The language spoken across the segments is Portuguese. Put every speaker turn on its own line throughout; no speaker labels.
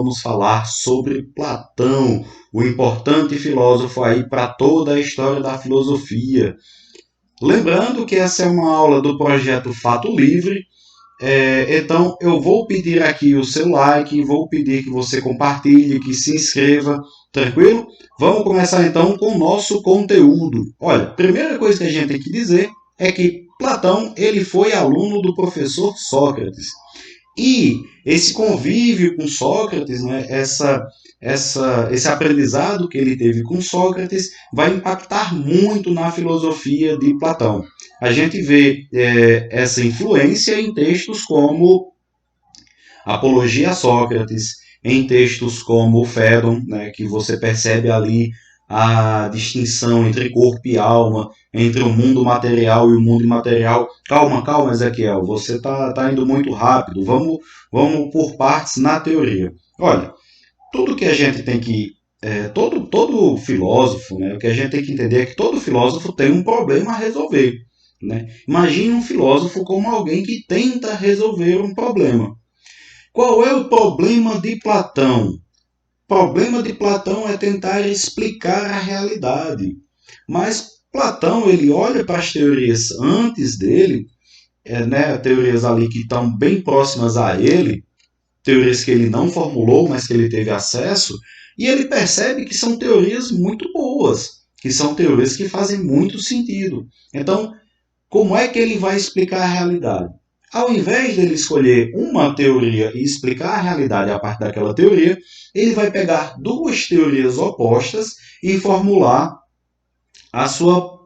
vamos falar sobre Platão, o importante filósofo aí para toda a história da filosofia. Lembrando que essa é uma aula do projeto Fato Livre, então eu vou pedir aqui o seu like, vou pedir que você compartilhe, que se inscreva, tranquilo? Vamos começar então com o nosso conteúdo. Olha, a primeira coisa que a gente tem que dizer é que Platão ele foi aluno do professor Sócrates. E esse convívio com Sócrates, né, esse aprendizado que ele teve com Sócrates, vai impactar muito na filosofia de Platão. A gente vê essa influência em textos como Apologia a Sócrates, em textos como o Fédon, né, que você percebe ali a distinção entre corpo e alma, entre o mundo material e o mundo imaterial. Calma, Ezequiel, você está indo muito rápido. Vamos por partes na teoria. Olha, tudo que a gente tem que... todo filósofo, né, o que a gente tem que entender é que todo filósofo tem um problema a resolver. Né? Imagine um filósofo como alguém que tenta resolver um problema. Qual é o problema de Platão? O problema de Platão é tentar explicar a realidade. Mas Platão ele olha para as teorias antes dele, né, teorias ali que estão bem próximas a ele, teorias que ele não formulou, mas que ele teve acesso, e ele percebe que são teorias muito boas, que são teorias que fazem muito sentido. Então, como é que ele vai explicar a realidade? Ao invés dele escolher uma teoria e explicar a realidade a partir daquela teoria, ele vai pegar duas teorias opostas e formular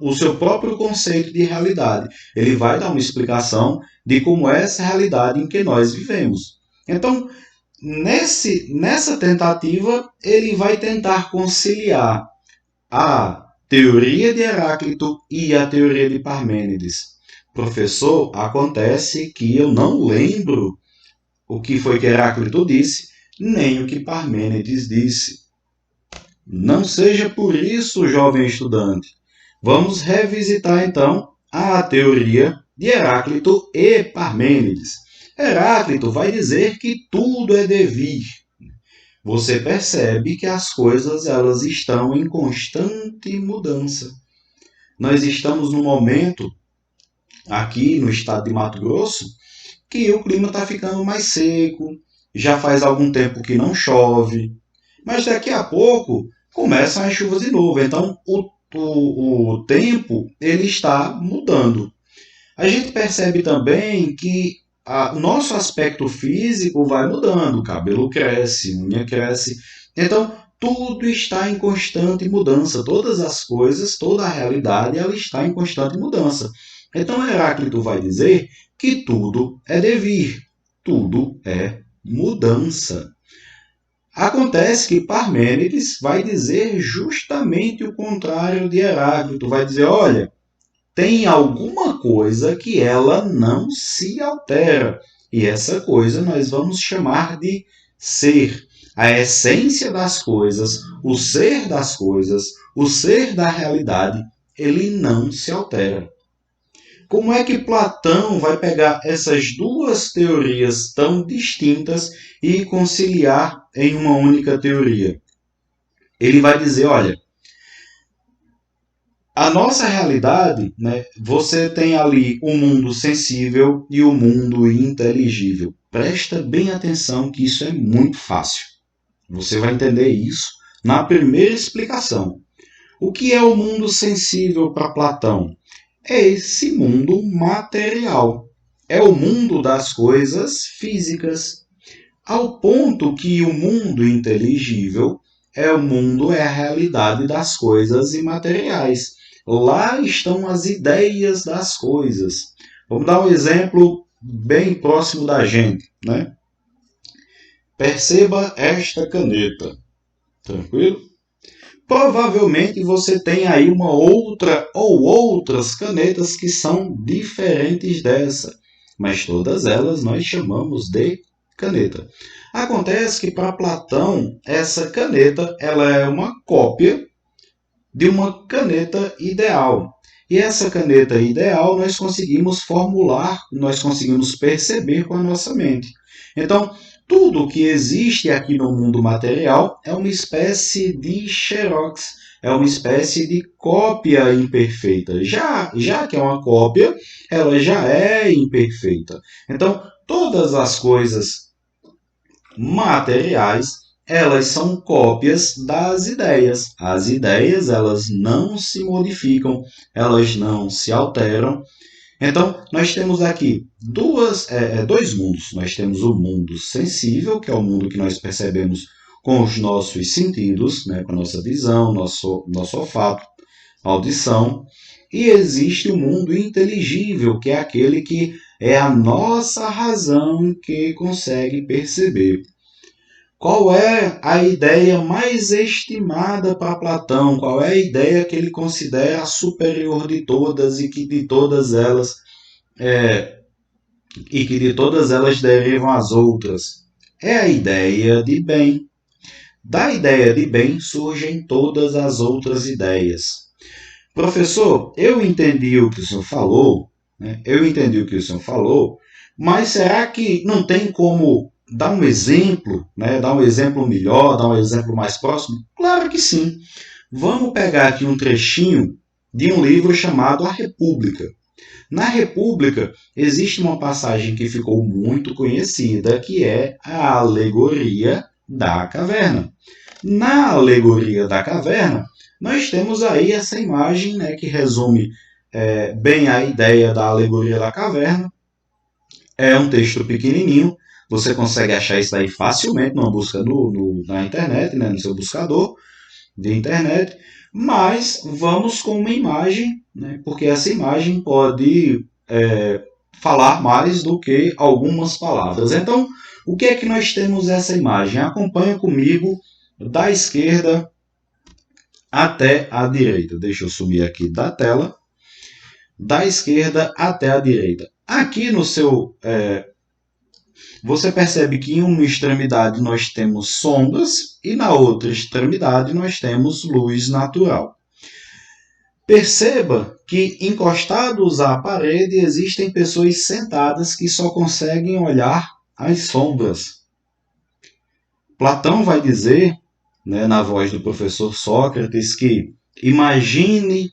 o seu próprio conceito de realidade. Ele vai dar uma explicação de como é essa realidade em que nós vivemos. Então, nessa tentativa, ele vai tentar conciliar a teoria de Heráclito e a teoria de Parmênides. Professor, acontece que eu não lembro o que foi que Heráclito disse, nem o que Parmênides disse. Não seja por isso, jovem estudante. Vamos revisitar então a teoria de Heráclito e Parmênides. Heráclito vai dizer que tudo é devir. Você percebe que as coisas elas estão em constante mudança. Nós estamos num momento aqui no estado de Mato Grosso, que o clima está ficando mais seco, já faz algum tempo que não chove, mas daqui a pouco começam as chuvas de novo, então o tempo ele está mudando. A gente percebe também que o nosso aspecto físico vai mudando, o cabelo cresce, unha cresce, então tudo está em constante mudança, todas as coisas, toda a realidade ela está em constante mudança. Então Heráclito vai dizer que tudo é devir, tudo é mudança. Acontece que Parmênides vai dizer justamente o contrário de Heráclito, vai dizer, olha, tem alguma coisa que ela não se altera, e essa coisa nós vamos chamar de ser. A essência das coisas, o ser das coisas, o ser da realidade, ele não se altera. Como é que Platão vai pegar essas duas teorias tão distintas e conciliar em uma única teoria? Ele vai dizer, olha, a nossa realidade, né, você tem ali o mundo sensível e o mundo inteligível. Presta bem atenção que isso é muito fácil. Você vai entender isso na primeira explicação. O que é o mundo sensível para Platão? É esse mundo material. É o mundo das coisas físicas. Ao ponto que o mundo inteligível é a realidade das coisas imateriais. Lá estão as ideias das coisas. Vamos dar um exemplo bem próximo da gente, né? Perceba esta caneta. Tranquilo? Provavelmente você tem aí uma outra ou outras canetas que são diferentes dessa, mas todas elas nós chamamos de caneta. Acontece que para Platão essa caneta ela é uma cópia de uma caneta ideal. E essa caneta ideal nós conseguimos formular, nós conseguimos perceber com a nossa mente. Então, Tudo que existe aqui no mundo material é uma espécie de xerox, é uma espécie de cópia imperfeita. Já que é uma cópia, ela já é imperfeita. Então, todas as coisas materiais, elas são cópias das ideias. As ideias, elas não se modificam, elas não se alteram. Então, nós temos aqui dois mundos. Nós temos o mundo sensível, que é o mundo que nós percebemos com os nossos sentidos, né, com a nossa visão, nosso olfato, audição. E existe o mundo inteligível, que é aquele que é a nossa razão que consegue perceber. Qual é a ideia mais estimada para Platão? Qual é a ideia que ele considera a superior de todas e que de todas elas derivam as outras? É a ideia de bem. Da ideia de bem surgem todas as outras ideias. Professor, eu entendi o que o senhor falou, né? Mas será que não tem como dar um exemplo, né? Dar um exemplo melhor, dar um exemplo mais próximo? Claro que sim. Vamos pegar aqui um trechinho de um livro chamado A República. Na República, existe uma passagem que ficou muito conhecida, que é a alegoria da caverna. Na alegoria da caverna, nós temos aí essa imagem, né, que resume bem a ideia da alegoria da caverna. É um texto pequenininho, você consegue achar isso aí facilmente numa busca na internet, né, no seu buscador de internet, mas vamos com uma imagem, né, porque essa imagem pode falar mais do que algumas palavras. Então, o que é que nós temos nessa imagem? Acompanha comigo da esquerda até a direita. Deixa eu sumir aqui da tela. Da esquerda até a direita. Aqui no seu... você percebe que em uma extremidade nós temos sombras e na outra extremidade nós temos luz natural. Perceba que encostados à parede existem pessoas sentadas que só conseguem olhar as sombras. Platão vai dizer, né, na voz do professor Sócrates, que imagine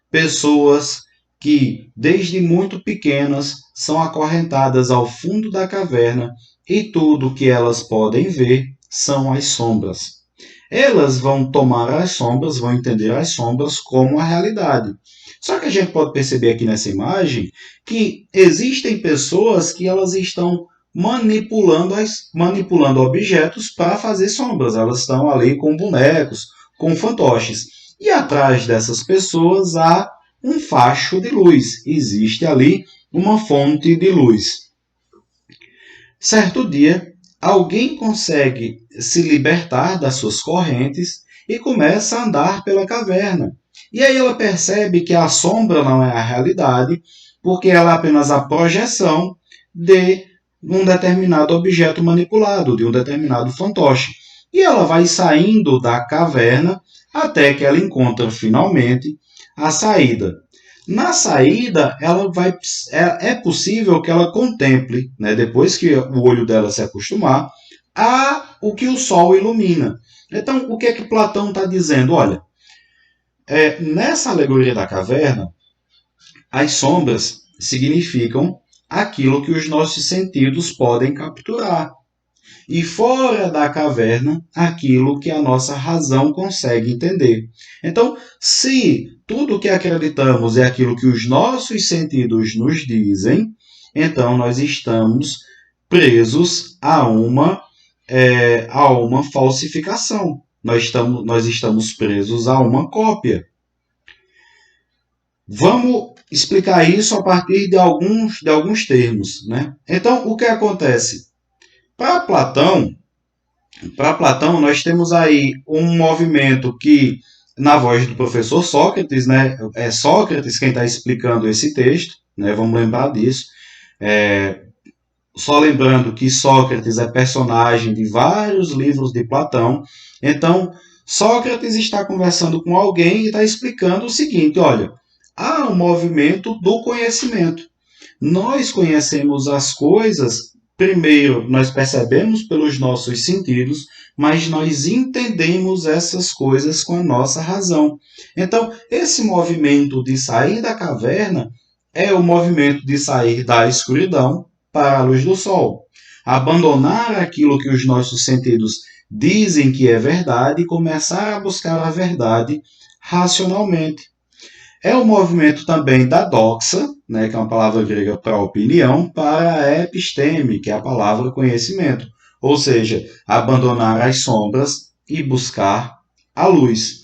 pessoas que, desde muito pequenas, são acorrentadas ao fundo da caverna e tudo que elas podem ver são as sombras. Elas vão tomar as sombras, vão entender as sombras como a realidade. Só que a gente pode perceber aqui nessa imagem que existem pessoas que elas estão manipulando objetos para fazer sombras. Elas estão ali com bonecos, com fantoches. E atrás dessas pessoas há um facho de luz. Existe ali uma fonte de luz. Certo dia, alguém consegue se libertar das suas correntes e começa a andar pela caverna. E aí ela percebe que a sombra não é a realidade, porque ela é apenas a projeção de um determinado objeto manipulado, de um determinado fantoche. E ela vai saindo da caverna até que ela encontra finalmente a saída. Na saída, é possível que ela contemple, né, depois que o olho dela se acostumar, o que o sol ilumina. Então, o que é que Platão está dizendo? Olha, nessa alegoria da caverna, as sombras significam aquilo que os nossos sentidos podem capturar. E fora da caverna, aquilo que a nossa razão consegue entender. Então, se tudo o que acreditamos é aquilo que os nossos sentidos nos dizem, então nós estamos presos a uma falsificação. Nós estamos presos a uma cópia. Vamos explicar isso a partir de alguns termos, né? Então, o que acontece? Para Platão, nós temos aí um movimento que, na voz do professor Sócrates, né, é Sócrates quem está explicando esse texto, né, vamos lembrar disso. Só lembrando que Sócrates é personagem de vários livros de Platão. Então, Sócrates está conversando com alguém e está explicando o seguinte: olha, há um movimento do conhecimento. Nós conhecemos as coisas Primeiro, nós percebemos pelos nossos sentidos, mas nós entendemos essas coisas com a nossa razão. Então, esse movimento de sair da caverna é o movimento de sair da escuridão para a luz do sol. Abandonar aquilo que os nossos sentidos dizem que é verdade e começar a buscar a verdade racionalmente. É o movimento também da doxa, né, que é uma palavra grega para opinião, para a episteme, que é a palavra conhecimento. Ou seja, abandonar as sombras e buscar a luz.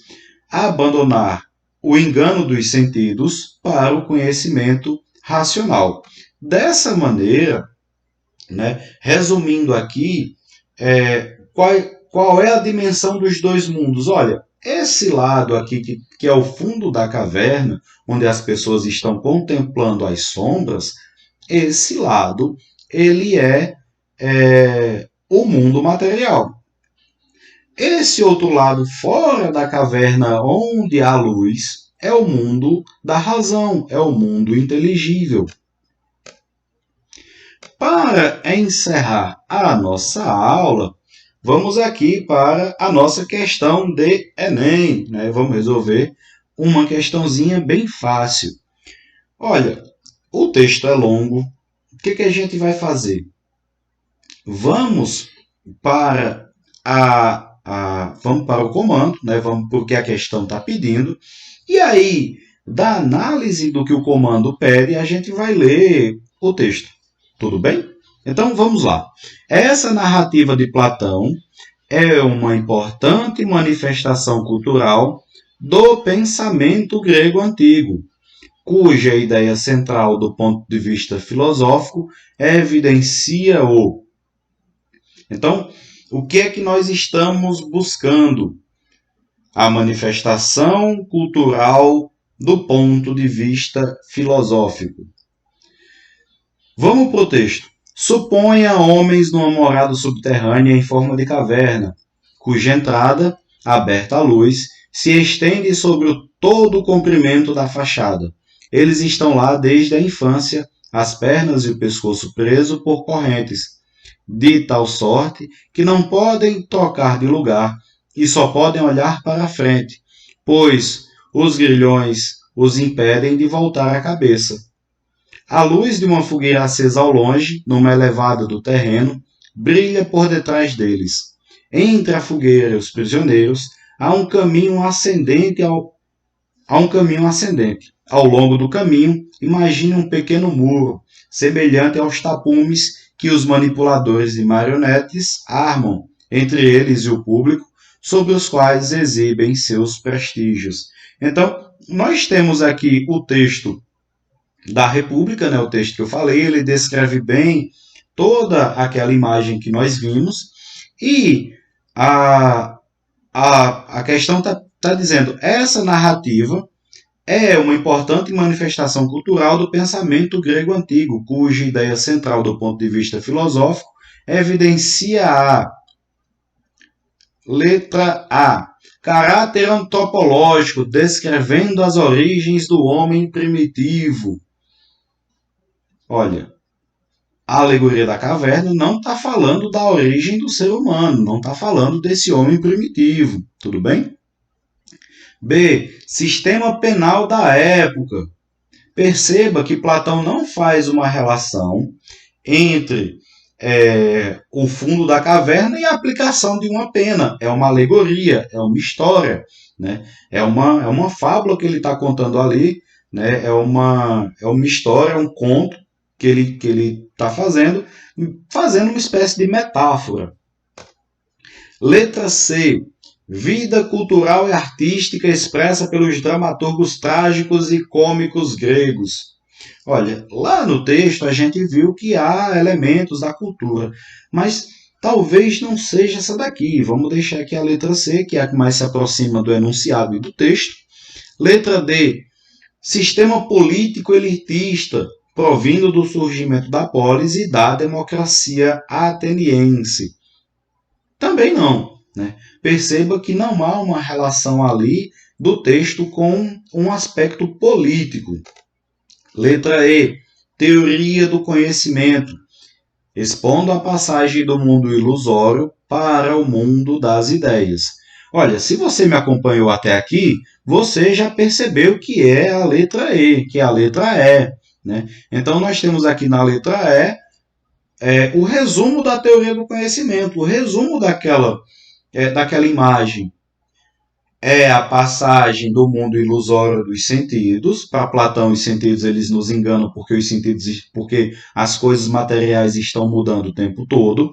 Abandonar o engano dos sentidos para o conhecimento racional. Dessa maneira, né, resumindo aqui, qual é a dimensão dos dois mundos? Olha, esse lado aqui, que é o fundo da caverna, onde as pessoas estão contemplando as sombras, esse lado, ele é o mundo material. Esse outro lado, fora da caverna, onde há luz, é o mundo da razão, é o mundo inteligível. Para encerrar a nossa aula, vamos aqui para a nossa questão de Enem, né? Vamos resolver uma questãozinha bem fácil. Olha, o texto é longo. O que a gente vai fazer? Vamos para o comando, né? Vamos porque a questão está pedindo. E aí, da análise do que o comando pede, a gente vai ler o texto. Tudo bem? Então vamos lá. Essa narrativa de Platão é uma importante manifestação cultural do pensamento grego antigo, cuja ideia central do ponto de vista filosófico evidencia o. Então, o que é que nós estamos buscando? A manifestação cultural do ponto de vista filosófico. Vamos para o texto. Suponha homens numa morada subterrânea em forma de caverna, cuja entrada, aberta à luz, se estende sobre todo o comprimento da fachada. Eles estão lá desde a infância, as pernas e o pescoço presos por correntes, de tal sorte que não podem trocar de lugar e só podem olhar para a frente, pois os grilhões os impedem de voltar a cabeça. A luz de uma fogueira acesa ao longe, numa elevada do terreno, brilha por detrás deles. Entre a fogueira e os prisioneiros, há um caminho ascendente. Ao longo do caminho, imagine um pequeno muro, semelhante aos tapumes que os manipuladores de marionetes armam entre eles e o público, sobre os quais exibem seus prestígios. Então, nós temos aqui o texto da República, né, o texto que eu falei, ele descreve bem toda aquela imagem que nós vimos, e a questão está dizendo, essa narrativa é uma importante manifestação cultural do pensamento grego antigo, cuja ideia central do ponto de vista filosófico evidencia a letra A. Caráter antropológico, descrevendo as origens do homem primitivo. Olha, a alegoria da caverna não está falando da origem do ser humano, não está falando desse homem primitivo, tudo bem? B. Sistema penal da época. Perceba que Platão não faz uma relação entre o fundo da caverna e a aplicação de uma pena. É uma alegoria, é uma história, né? É uma fábula que ele está contando ali, né? É uma história, um conto que ele está fazendo uma espécie de metáfora. Letra C. Vida cultural e artística expressa pelos dramaturgos trágicos e cômicos gregos. Olha, lá no texto a gente viu que há elementos da cultura, mas talvez não seja essa daqui. Vamos deixar aqui a letra C, que é a que mais se aproxima do enunciado e do texto. Letra D. Sistema político elitista, provindo do surgimento da polis e da democracia ateniense. Também não, né? Perceba que não há uma relação ali do texto com um aspecto político. Letra E. Teoria do conhecimento. expondo a passagem do mundo ilusório para o mundo das ideias. Olha, se você me acompanhou até aqui, você já percebeu que é a letra E, que é a letra E, né? Então, nós temos aqui na letra E o resumo da teoria do conhecimento, o resumo daquela imagem. É a passagem do mundo ilusório dos sentidos. Para Platão, os sentidos eles nos enganam porque as coisas materiais estão mudando o tempo todo,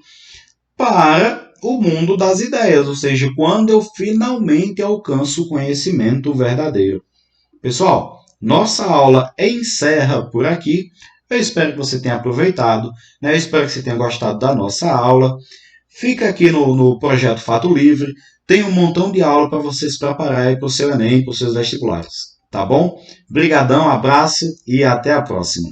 para o mundo das ideias, ou seja, quando eu finalmente alcanço o conhecimento verdadeiro. Pessoal, nossa aula encerra por aqui. Eu espero que você tenha aproveitado, né? Eu espero que você tenha gostado da nossa aula. Fica aqui no Projeto Fato Livre. Tem um montão de aula para você se preparar para o seu Enem, para os seus vestibulares. Tá bom? Brigadão, abraço e até a próxima.